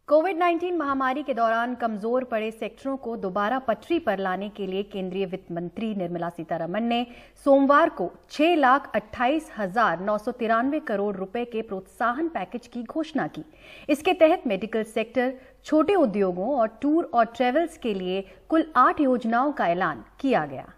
कोविड-19 महामारी के दौरान कमजोर पड़े सेक्टरों को दोबारा पटरी पर लाने के लिए केंद्रीय वित्त मंत्री निर्मला सीतारमण ने सोमवार को 6,28,993 करोड़ रुपए के प्रोत्साहन पैकेज की घोषणा की। इसके तहत मेडिकल सेक्टर, छोटे उद्योगों और टूर और ट्रेवल्स के लिए कुल 8 योजनाओं का ऐलान किया गया।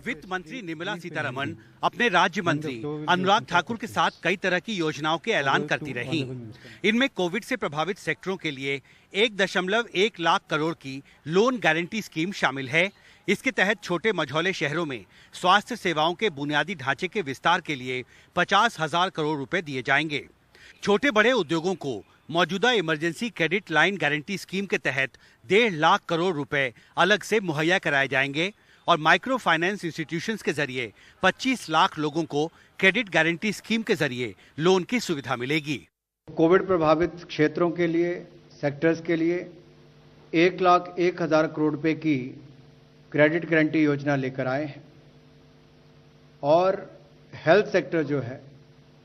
वित्त मंत्री निर्मला सीतारमण अपने राज्य मंत्री अनुराग ठाकुर के साथ कई तरह की योजनाओं के ऐलान करती रहीं। इनमें कोविड से प्रभावित सेक्टरों के लिए 1.1 लाख करोड़ की लोन गारंटी स्कीम शामिल है। इसके तहत छोटे मझौले शहरों में स्वास्थ्य सेवाओं के बुनियादी ढांचे के विस्तार के लिए 50,000 करोड़ रुपए दिए जाएंगे। छोटे बड़े उद्योगों को मौजूदा emergency credit line guarantee scheme के तहत 1.5 लाख करोड़ रुपए अलग से मुहैया कराए जाएंगे और माइक्रो फाइनेंस इंस्टीट्यूशंस के जरिए 25 लाख लोगों को क्रेडिट गारंटी स्कीम के जरिए लोन की सुविधा मिलेगी। कोविड प्रभावित क्षेत्रों के लिए, सेक्टर्स के लिए 1,01,000 करोड़ रुपए की क्रेडिट गारंटी योजना लेकर आए हैं और हेल्थ सेक्टर जो है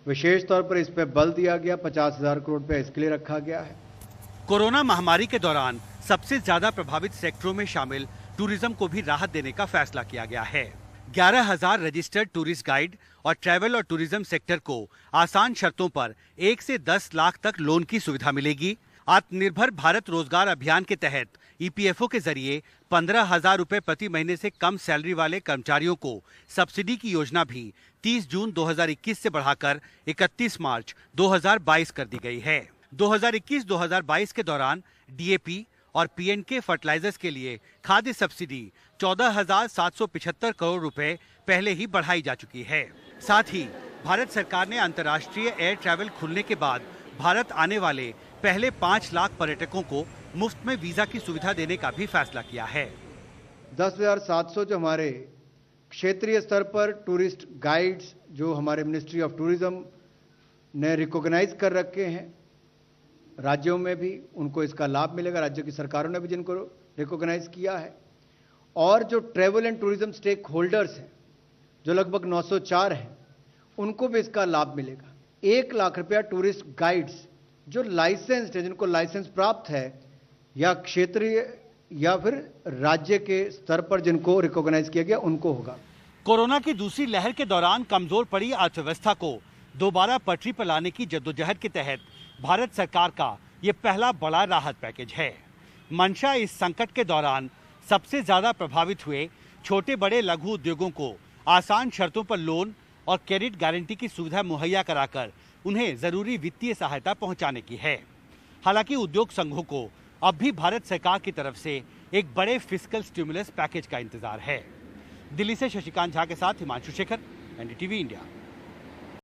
विशेष तौर पर इस पर बल दिया गया। 50,000 करोड़ रुपए इसके लिए रखा गया है। कोरोना महामारी के दौरान सबसे ज्यादा प्रभावित सेक्टरों में शामिल टूरिज्म को भी राहत देने का फैसला किया गया है। 11,000 रजिस्टर्ड टूरिस्ट गाइड और ट्रैवल और टूरिज्म सेक्टर को आसान शर्तों पर 1 से 10 लाख तक लोन की सुविधा मिलेगी। आत्मनिर्भर भारत रोजगार अभियान के तहत ईपीएफओ के जरिए 15,000 रुपए प्रति महीने से कम सैलरी वाले कर्मचारियों को सब्सिडी की योजना भी 30 जून 2021 से बढ़ाकर 31 मार्च 2022 कर दी गई है। 2021-2022 के दौरान डीएपी और पीएनके फर्टिलाइजर्स के लिए खाद्य सब्सिडी 14,775 करोड़ रुपए पहले ही बढ़ाई जा चुकी है। साथ ही भारत सरकार ने अंतर्राष्ट्रीय एयर ट्रैवल खुलने के बाद भारत आने वाले पहले 5 लाख पर्यटकों को मुफ्त में वीजा की सुविधा देने का भी फैसला किया है। 10,700 जो हमारे क्षेत्रीय स्तर पर टूरिस्ट गाइड्स जो हमारे मिनिस्ट्री ऑफ टूरिज्म ने रिकॉग्नाइज कर रखे हैं, राज्यों में भी उनको इसका लाभ मिलेगा। राज्यों की सरकारों ने भी जिनको रिकॉग्नाइज किया है। और जो travel and tourism stakeholders हैं जो लगभग 904 हैं, उनको भी इसका लाभ मिलेगा। 1 लाख रुपया टूरिस्ट गाइड्स जो लाइसेंस्ड है, जिनको लाइसेंस प्राप्त है या क्षेत्रीय या फिर राज्य के स्तर पर जिनको रिकॉग्नाइज किया गया, उनको होगा। कोरोना की दूसरी लहर के दौरान कमजोर पड़ी अर्थव्यवस्था को दोबारा पटरी पर लाने की जद्दोजहद के तहत भारत सरकार का ये पहला बड़ा राहत पैकेज है। मंशा इस संकट के दौरान सबसे ज्यादा प्रभावित हुए छोटे बड़े लघु उद्योगों को आसान शर्तों पर लोन और क्रेडिट गारंटी की सुविधा मुहैया कराकर उन्हें जरूरी वित्तीय सहायता पहुंचाने की है। हालांकि उद्योग संघों को अब भी भारत सरकार की तरफ से एक बड़े फिस्कल स्टिमुलस पैकेज का इंतजार है। दिल्ली से शशिकांत झा के साथ हिमांशु शेखर, एनडीटीवी इंडिया।